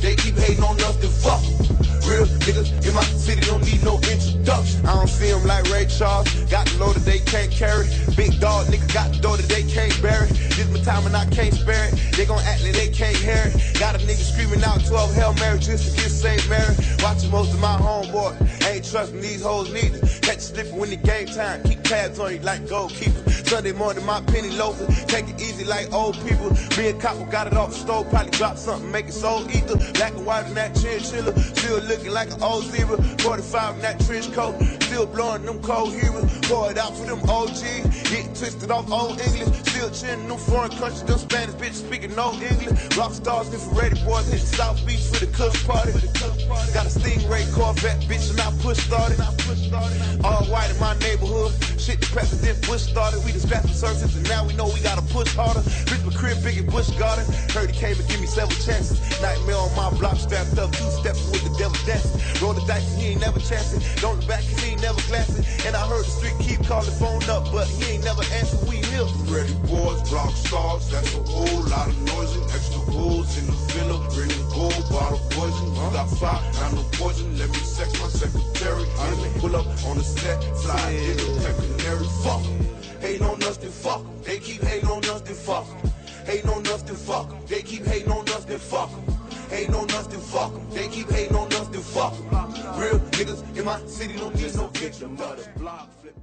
They keep hating on us, then fuck 'em. Real niggas in my city don't need no introduction. I don't see them like Ray Charles. Got the load that they can't carry. Big dog nigga got the door that they can't bury. This my time and I can't spare it. They gon' act like they can't hear it. Got a nigga screaming out 12 Hail Mary just to get St. Mary. Watching most of my homeboy. Ain't trusting these hoes neither. Catch slipping when the game time. Keep tabs on you like goalkeeper. Sunday morning my penny loafers. Take it easy like old people. Me and Copper got it off the stove. Probably drop something, make it so ether. Black and white in that chinchilla. Still looking like an old zebra. 45 in that trench coat. Still blowing them cold heroes. Pour it out for them OGs. Getting twisted off old English. Still chilling in them foreign countries. Them Spanish bitches speaking no English. Rock stars, different ready boys. Hit the South Beach for the Kush party. Got a Stingray Corvette, bitch, and I push started. All white in my neighborhood. Shit, the President Bush started. We just scratched the surface, and now we know we gotta push harder. Bitch, my crib big and Bush garden. Heard he came and give me several chances. Nightmare on my block, strapped up, two-stepping with the devil dancing. Roll the dice and he ain't never chancing. Don't look back cause he ain't never glancing. And I heard the street keep calling phone up, but he ain't never answer. We here. Ready boys, rock stars, that's a whole lot of noise and extra holes in the villa. Bringing gold, bottle poison. You got fire, I'm no poison. Let me sex my secretary. I pull up on the set, fly in the canary. Fuck 'em. Hating on us, then fuck 'em. They keep hating on us, then fuck 'em. Hating on us, then fuck 'em. They keep hating on us, then fuck 'em. Hating on us, then fuck 'em. They keep hating on us, then fuck 'em. Real niggas in my city don't need no victim of the block flipping.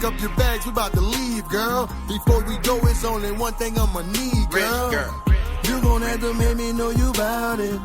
pack up your bags, we about to leave, girl. Before we go, it's only one thing I'ma need, girl. You gon' have to make me know you bout it,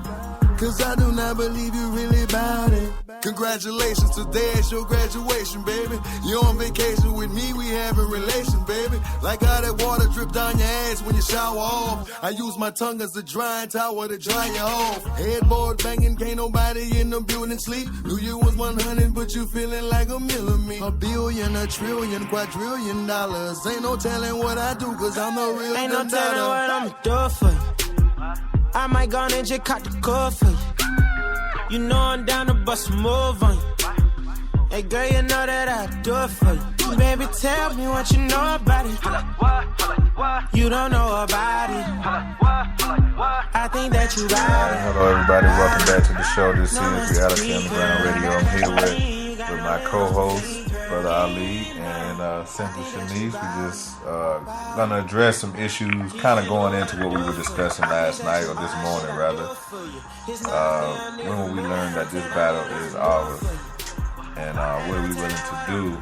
'cause I do not believe you really bout it. Congratulations, today is your graduation, baby. You're on vacation with me, we having relations, baby. Like how that water drip down your ass when you shower off. I use my tongue as a drying towel to dry you off. Headboard banging, can't nobody in the building sleep. Knew you was 100, but you feeling like a million. A billion, a trillion, quadrillion dollars. Ain't no telling what I do, 'cause I'm the real. Ain't no telling what I'ma do for you. I might go and just cut the cord for you. You know I'm down to bust a move on you. Hey girl, you know that I do it for you. Baby, tell me what you know about it. You don't know about it. I think that you got it. Hello everybody, welcome back to the show. This is Reality Underground Radio. I'm here with my co-host, Brother Ali, and Simply Shanice. We just gonna address some issues kind of going into what we were discussing last night, or this morning rather. When we learned that this battle is ours, and what are we willing to do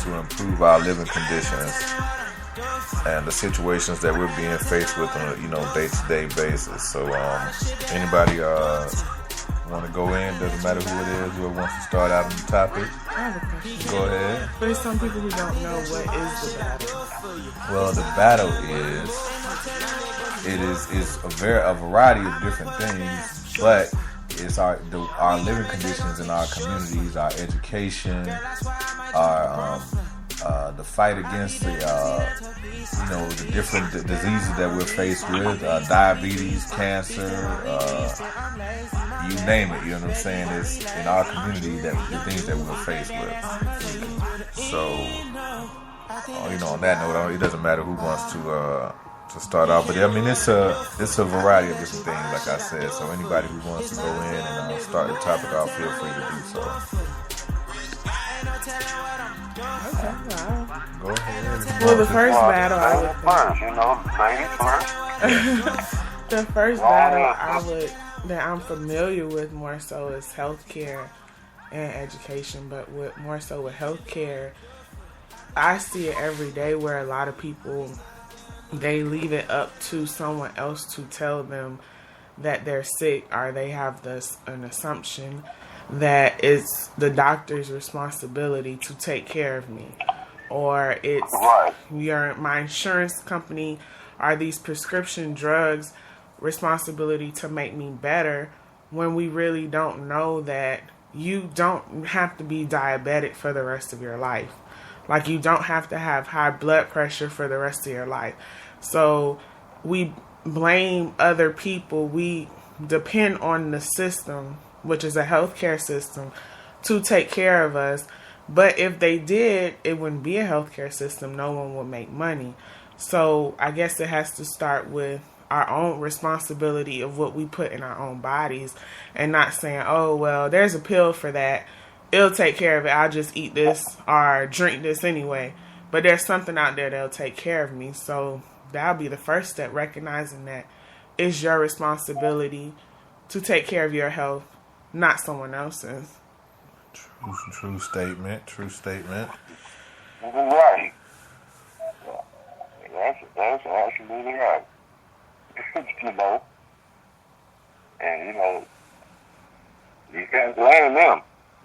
to improve our living conditions and the situations that we're being faced with on a day-to-day basis. So anybody want to go in? Doesn't matter who it is. Whoever wants to start out on the topic. I have a question. Go ahead. There's some people who don't know what is the battle. Well, the battle is a variety of different things, but it's our living conditions in our communities, our education, our the fight against the different diseases that we're faced with, diabetes, cancer, you name it. You know what I'm saying? It's in our community that the things that we're faced with. So, on that note, it doesn't matter who wants to start out, but I mean it's a variety of different things, like I said. So anybody who wants to go in and start the topic off, feel free to do so. Okay, wow. Go ahead. Well, the first battle I would the first battle that I'm familiar with more so is healthcare and education, but more so with healthcare, I see it every day where a lot of people, they leave it up to someone else to tell them that they're sick, or they have an assumption that it's the doctor's responsibility to take care of me, or it's my insurance company or these prescription drugs responsibility to make me better, when we really don't know that you don't have to be diabetic for the rest of your life. Like, you don't have to have high blood pressure for the rest of your life. So we blame other people. We depend on the system, which is a healthcare system, to take care of us. But if they did, it wouldn't be a healthcare system. No one would make money. So I guess it has to start with our own responsibility of what we put in our own bodies, and not saying, oh, well, there's a pill for that. It'll take care of it. I'll just eat this or drink this anyway. But there's something out there that'll take care of me. So that'll be the first step, recognizing that it's your responsibility to take care of your health, not someone else's. True statement. Right. That's absolutely right. And you can't blame them.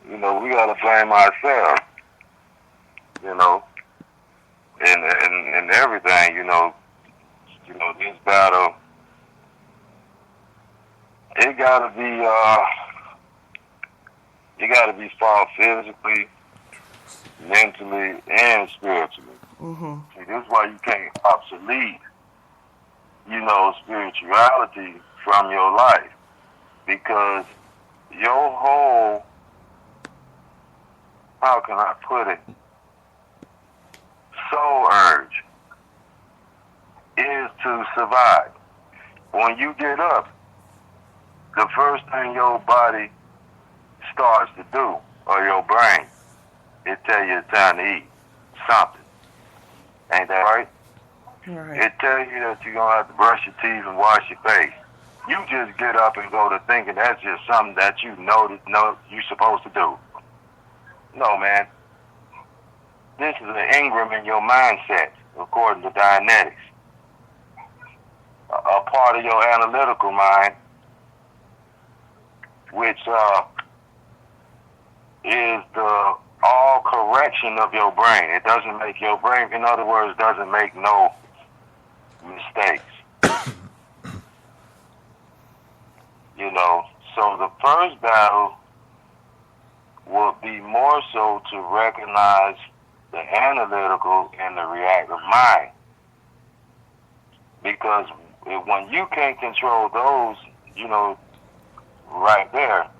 We gotta blame ourselves. And everything. This battle, it gotta be fought physically, mentally, and spiritually. Mm-hmm. See, this is why you can't obsolete, spirituality from your life, because your whole, how can I put it, soul urge is to survive. When you get up, the first thing your body starts to do, or your brain, it tell you it's time to eat something. Ain't that right? Right. It tells you that you're going to have to brush your teeth and wash your face. You just get up and go to thinking that's just something that you know you're supposed to do. No, man. this is an engram in your mindset, according to Dianetics. A part of your analytical mind, which is the all correction of your brain. It doesn't make your brain, in other words, doesn't make no mistakes. You know, so the first battle will be more so to recognize the analytical and the reactive mind. Because when you can't control those, you know, right there,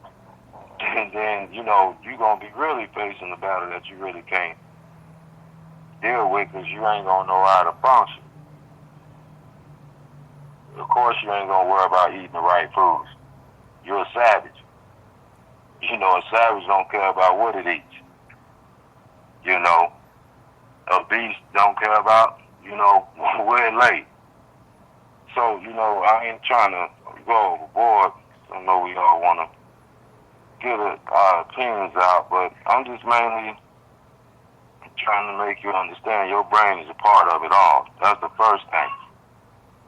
then you know, you're going to be really facing a battle that you really can't deal with because you ain't going to know how to function. Of course, you ain't going to worry about eating the right foods. You're a savage. You know, a savage don't care about what it eats. You know, a beast don't care about, you know, where it lays. So, you know, I ain't trying to go overboard. I know we all want to get our opinions out, but I'm just mainly trying to make you understand your brain is a part of it all. That's the first thing.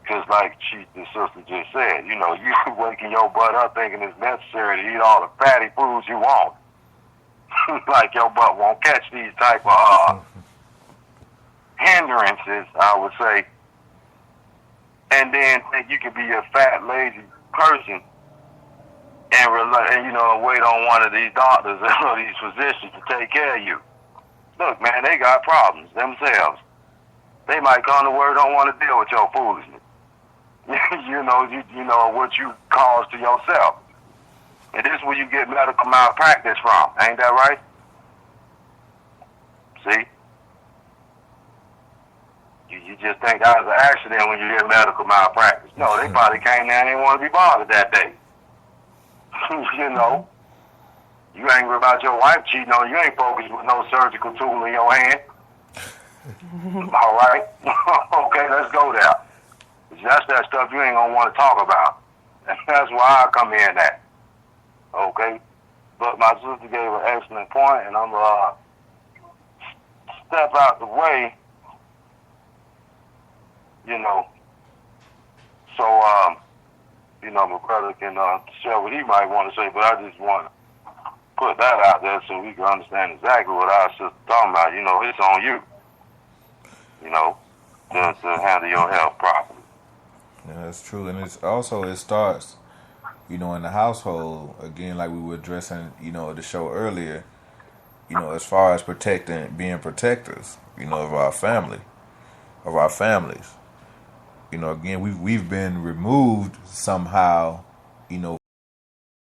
Because like the sister just said, you know, you waking your butt up thinking it's necessary to eat all the fatty foods you want. Like your butt won't catch these type of hindrances, I would say. And then think you could be a fat, lazy person and you know, wait on one of these doctors or these physicians to take care of you. Look, man, they got problems themselves. They might come to where don't want to deal with your foolishness. you know what you cause to yourself. And this is where you get medical malpractice from. Ain't that right? See? You just think that was an accident when you get medical malpractice. No, they probably came there and didn't want to be bothered that day. You know? You angry about your wife cheating on you, ain't focused with no surgical tool in your hand. All right? Okay, let's go there. That's that stuff you ain't going to want to talk about. And that's why I come in at. Okay? But my sister gave an excellent point, and I'm going to step out the way, you know. So, you know, my brother can share what he might want to say, but I just want to put that out there so we can understand exactly what our sister's talking about. You know, it's on you, you know, to handle your health properly. Yeah, that's true. And it's also, it starts, you know, in the household, again, like we were addressing, you know, the show earlier, you know, as far as being protectors, you know, of our family, of our families. You know, again, we've been removed somehow, you know,